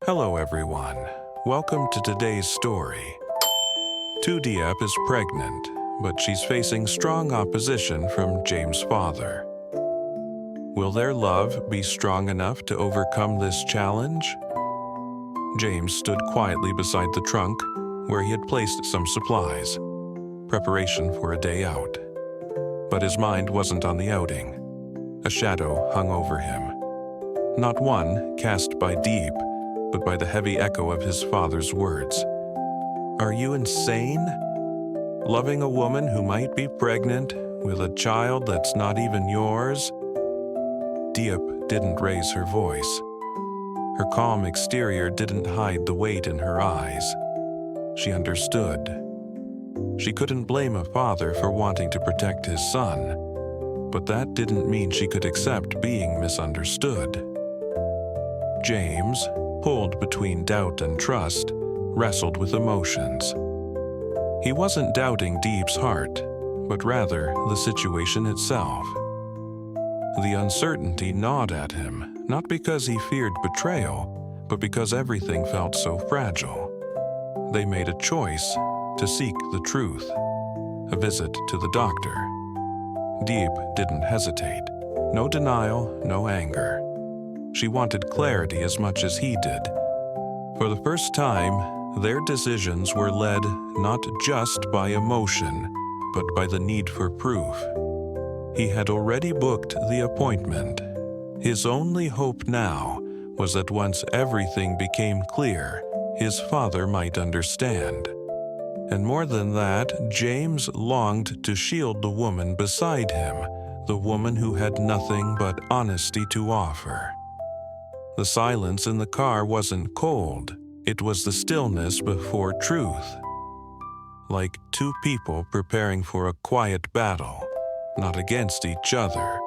Hello everyone, welcome to today's story. Tu Diep is pregnant, but she's facing strong opposition from James' father. Will their love be strong enough to overcome this challenge? James stood quietly beside the trunk, where he had placed some supplies, preparation for a day out. But his mind wasn't on the outing. A shadow hung over him. Not one cast by Diep, but by the heavy echo of his father's words. Are you insane? Loving a woman who might be pregnant with a child that's not even yours? Diep didn't raise her voice. Her calm exterior didn't hide the weight in her eyes. She understood. She couldn't blame a father for wanting to protect his son, but that didn't mean she could accept being misunderstood. James, pulled between doubt and trust, wrestled with emotions. He wasn't doubting Diep's heart, but rather the situation itself. The uncertainty gnawed at him, not because he feared betrayal, but because everything felt so fragile. They made a choice to seek the truth, a visit to the doctor. Diep didn't hesitate. No denial, no anger. She wanted clarity as much as he did. For the first time, their decisions were led not just by emotion, but by the need for proof. He had already booked the appointment. His only hope now was that once everything became clear, his father might understand. And more than that, James longed to shield the woman beside him, the woman who had nothing but honesty to offer. The silence in the car wasn't cold. It was the stillness before truth. Like two people preparing for a quiet battle, not against each other,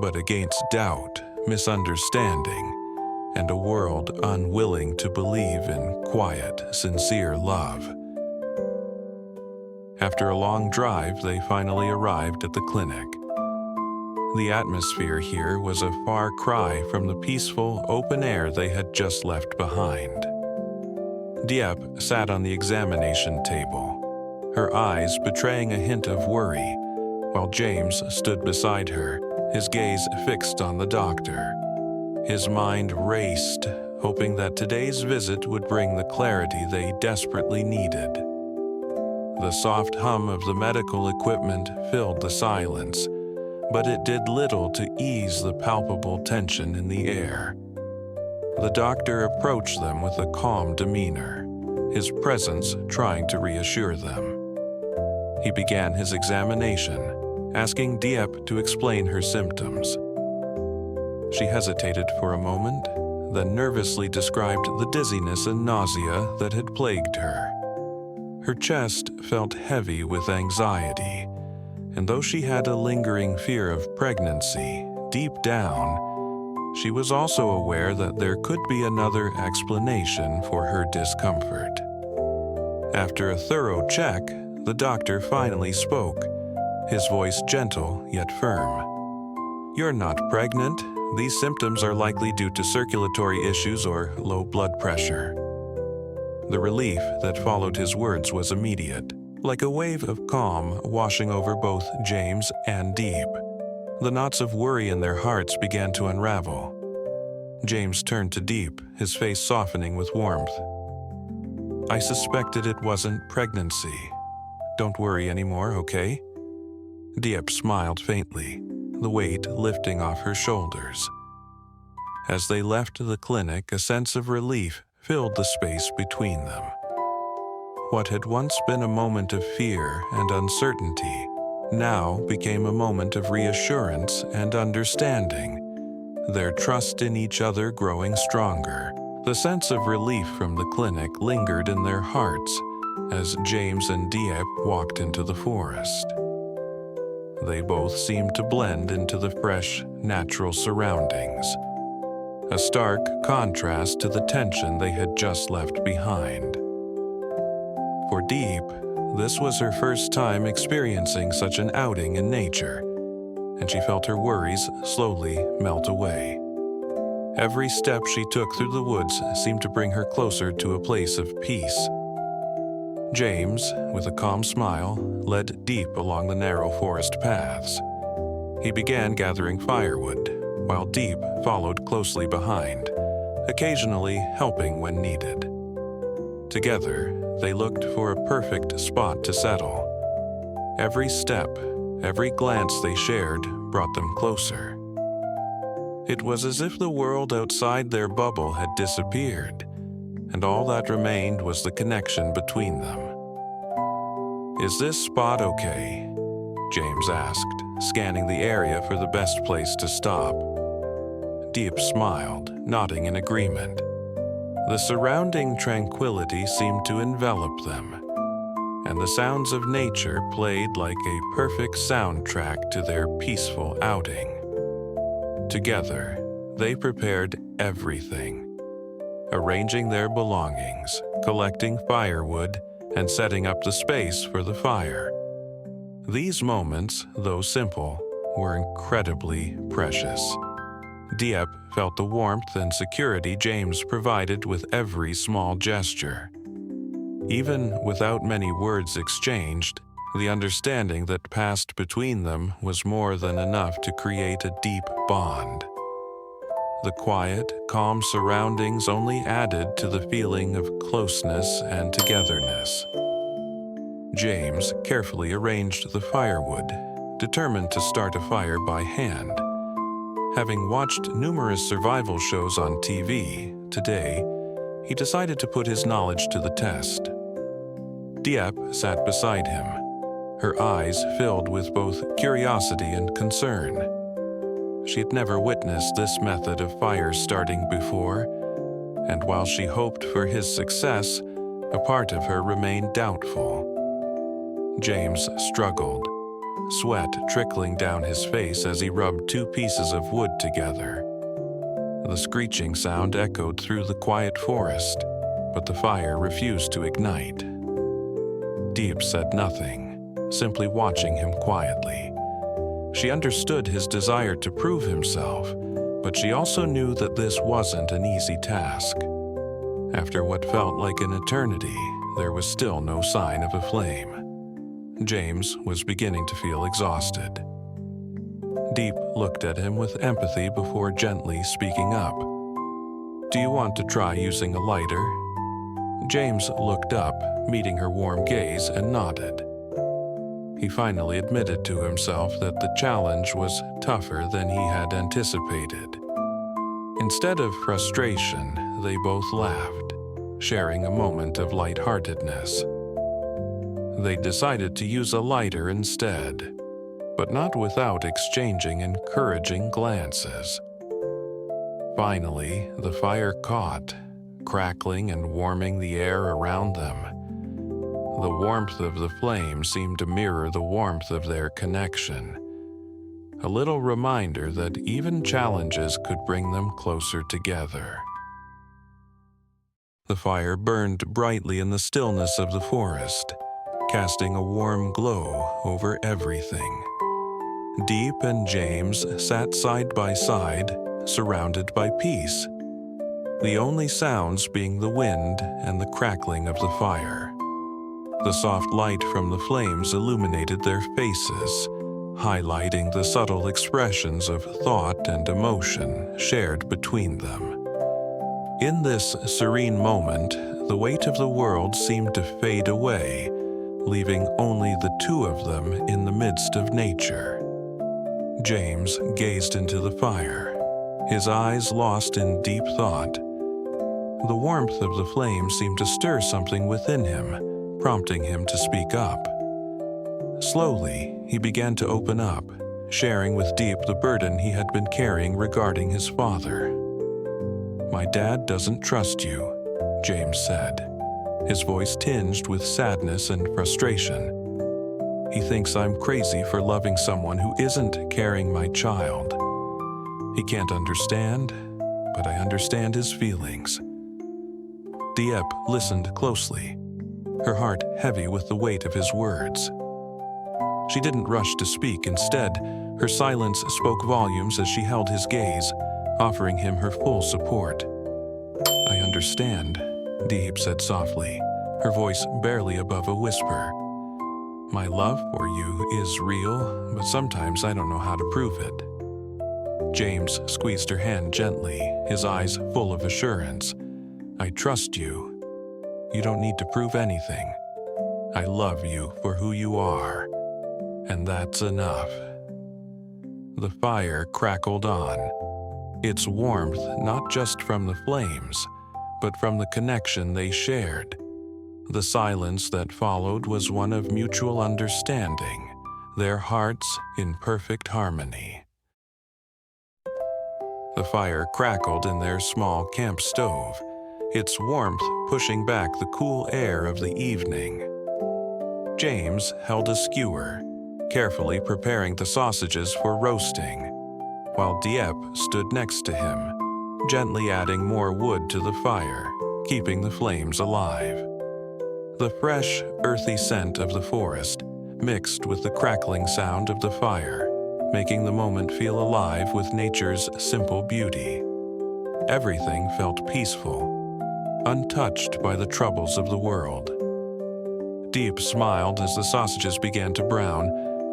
but against doubt, misunderstanding, and a world unwilling to believe in quiet, sincere love. After a long drive, they finally arrived at the clinic. The atmosphere here was a far cry from the peaceful, open air they had just left behind. Diep sat on the examination table, her eyes betraying a hint of worry, while James stood beside her, his gaze fixed on the doctor. His mind raced, hoping that today's visit would bring the clarity they desperately needed. The soft hum of the medical equipment filled the silence, but it did little to ease the palpable tension in the air. The doctor approached them with a calm demeanor, his presence trying to reassure them. He began his examination, asking Diep to explain her symptoms. She hesitated for a moment, then nervously described the dizziness and nausea that had plagued her. Her chest felt heavy with anxiety, and though she had a lingering fear of pregnancy, deep down, she was also aware that there could be another explanation for her discomfort. After a thorough check, the doctor finally spoke, his voice gentle yet firm. "You're not pregnant. These symptoms are likely due to circulatory issues or low blood pressure." The relief that followed his words was immediate, like a wave of calm washing over both James and Diep. The knots of worry in their hearts began to unravel. James turned to Diep, his face softening with warmth. "I suspected it wasn't pregnancy. Don't worry anymore, okay?" Diep smiled faintly, the weight lifting off her shoulders. As they left the clinic, a sense of relief filled the space between them. What had once been a moment of fear and uncertainty now became a moment of reassurance and understanding, their trust in each other growing stronger. The sense of relief from the clinic lingered in their hearts as James and Diep walked into the forest. They both seemed to blend into the fresh, natural surroundings, a stark contrast to the tension they had just left behind. For Diep, this was her first time experiencing such an outing in nature, and she felt her worries slowly melt away. Every step she took through the woods seemed to bring her closer to a place of peace. James, with a calm smile, led Diep along the narrow forest paths. He began gathering firewood, while Diep followed closely behind, occasionally helping when needed. Together, they looked for a perfect spot to settle. Every step, every glance they shared brought them closer. It was as if the world outside their bubble had disappeared, and all that remained was the connection between them. "Is this spot okay?" James asked, scanning the area for the best place to stop. Diep smiled, nodding in agreement. The surrounding tranquility seemed to envelop them, and the sounds of nature played like a perfect soundtrack to their peaceful outing. Together, they prepared everything, arranging their belongings, collecting firewood, and setting up the space for the fire. These moments, though simple, were incredibly precious. Diep felt the warmth and security James provided with every small gesture. Even without many words exchanged, the understanding that passed between them was more than enough to create a deep bond. The quiet, calm surroundings only added to the feeling of closeness and togetherness. James carefully arranged the firewood, determined to start a fire by hand. Having watched numerous survival shows on TV, today, he decided to put his knowledge to the test. Diep sat beside him, her eyes filled with both curiosity and concern. She had never witnessed this method of fire starting before, and while she hoped for his success, a part of her remained doubtful. James struggled, sweat trickling down his face as he rubbed two pieces of wood together. The screeching sound echoed through the quiet forest, but the fire refused to ignite. Diep said nothing, simply watching him quietly. She understood his desire to prove himself, but she also knew that this wasn't an easy task. After what felt like an eternity, there was still no sign of a flame. James was beginning to feel exhausted. Diep looked at him with empathy before gently speaking up. "Do you want to try using a lighter?" James looked up, meeting her warm gaze, and nodded. He finally admitted to himself that the challenge was tougher than he had anticipated. Instead of frustration, they both laughed, sharing a moment of lightheartedness. They decided to use a lighter instead, but not without exchanging encouraging glances. Finally, the fire caught, crackling and warming the air around them. The warmth of the flame seemed to mirror the warmth of their connection, a little reminder that even challenges could bring them closer together. The fire burned brightly in the stillness of the forest, casting a warm glow over everything. Diep and James sat side by side, surrounded by peace, the only sounds being the wind and the crackling of the fire. The soft light from the flames illuminated their faces, highlighting the subtle expressions of thought and emotion shared between them. In this serene moment, the weight of the world seemed to fade away, leaving only the two of them in the midst of nature. James gazed into the fire, his eyes lost in deep thought. The warmth of the flame seemed to stir something within him, prompting him to speak up. Slowly, he began to open up, sharing with Diep the burden he had been carrying regarding his father. "My dad doesn't trust you," James said, his voice tinged with sadness and frustration. "He thinks I'm crazy for loving someone who isn't carrying my child. He can't understand, but I understand his feelings." Diep listened closely, her heart heavy with the weight of his words. She didn't rush to speak. Instead, her silence spoke volumes as she held his gaze, offering him her full support. "I understand," Diep said softly, her voice barely above a whisper. "My love for you is real, but sometimes I don't know how to prove it." James squeezed her hand gently, his eyes full of assurance. "I trust you. You don't need to prove anything. I love you for who you are, and that's enough." The fire crackled on, its warmth not just from the flames, but from the connection they shared. The silence that followed was one of mutual understanding, their hearts in perfect harmony. The fire crackled in their small camp stove, its warmth pushing back the cool air of the evening. James held a skewer, carefully preparing the sausages for roasting, while Diep stood next to him, gently adding more wood to the fire, keeping the flames alive. The fresh, earthy scent of the forest mixed with the crackling sound of the fire, making the moment feel alive with nature's simple beauty. Everything felt peaceful, untouched by the troubles of the world. Diep smiled as the sausages began to brown,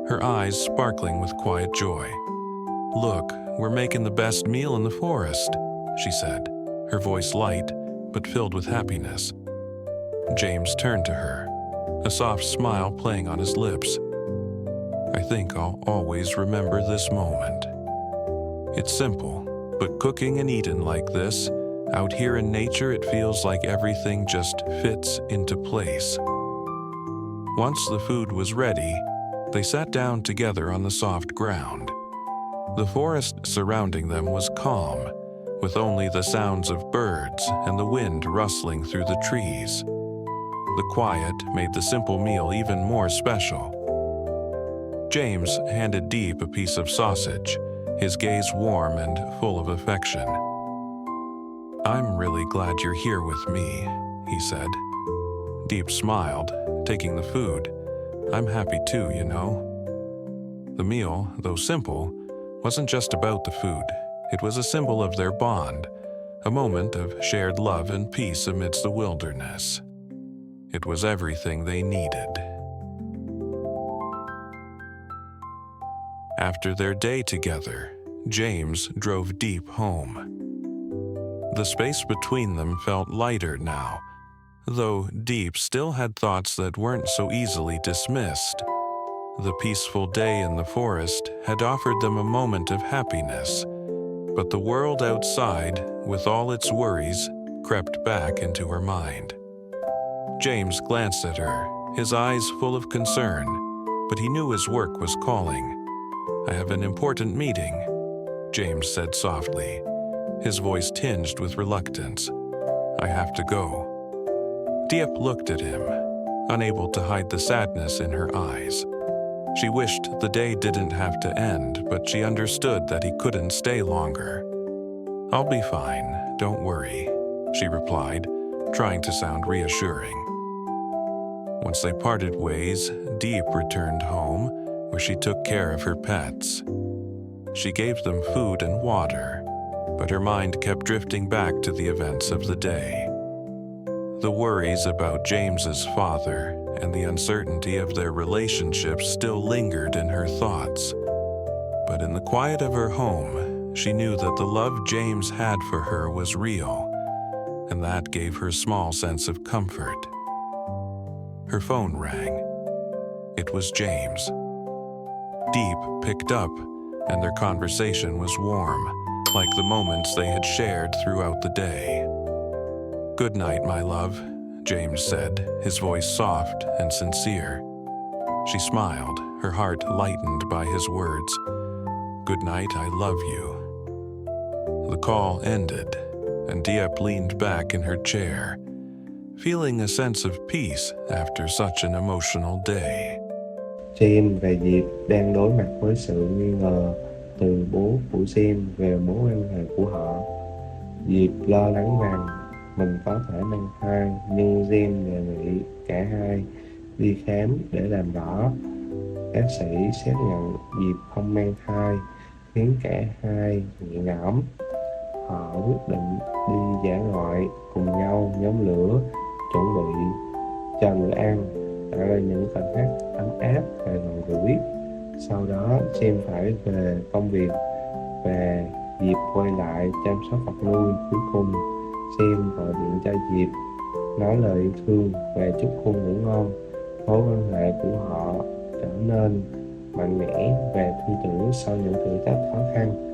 her eyes sparkling with quiet joy. "Look, we're making the best meal in the forest," she said, her voice light but filled with happiness. James turned to her, a soft smile playing on his lips. "I think I'll always remember this moment. It's simple, but cooking and eating like this, out here in nature, it feels like everything just fits into place." Once the food was ready, they sat down together on the soft ground. The forest surrounding them was calm, with only the sounds of birds and the wind rustling through the trees. The quiet made the simple meal even more special. James handed Diep a piece of sausage, his gaze warm and full of affection. "I'm really glad you're here with me," he said. Diep smiled, taking the food. "I'm happy too, you know." The meal, though simple, wasn't just about the food. It was a symbol of their bond, a moment of shared love and peace amidst the wilderness. It was everything they needed. After their day together, James drove Diep home. The space between them felt lighter now, though Diep still had thoughts that weren't so easily dismissed. The peaceful day in the forest had offered them a moment of happiness, but the world outside, with all its worries, crept back into her mind. James glanced at her, his eyes full of concern, but he knew his work was calling. "I have an important meeting," James said softly, his voice tinged with reluctance. "I have to go." Diep looked at him, unable to hide the sadness in her eyes. She wished the day didn't have to end, but she understood that he couldn't stay longer. "I'll be fine, don't worry," she replied, trying to sound reassuring. Once they parted ways, Diep returned home, where she took care of her pets. She gave them food and water, but her mind kept drifting back to the events of the day. The worries about James's father and the uncertainty of their relationship still lingered in her thoughts. But in the quiet of her home, she knew that the love James had for her was real, and that gave her a small sense of comfort. Her phone rang. It was James. Diep picked up, and their conversation was warm, like the moments they had shared throughout the day. "Good night, my love," James said, his voice soft and sincere. She smiled, her heart lightened by his words. "Good night, I love you." The call ended, and Diep leaned back in her chair, feeling a sense of peace after such an emotional day. James và Diệp đang đối mặt với sự nghi ngờ từ bố của James về mối quan hệ của họ. Diệp lo lắng rằng mình có thể mang thai, nhưng James đề nghị cả hai đi khám để làm rõ. Bác sĩ xác nhận Diệp không mang thai, khiến cả hai nhẹ nhõm. họ quyết định đi dã ngoại cùng nhau nhóm lửa, chuẩn bị cho bữa ăn, tạo ra những khoảnh khắc ấm áp và gần gũi. Sau đó James phải về công việc và Diệp quay lại chăm sóc vật nuôi. Cuối cùng James gọi điện cho Diệp, nói lời yêu thương và chúc cô ngủ ngon. Mối quan hệ của họ trở nên mạnh mẽ và tin tưởng sau những thử thách khó khăn.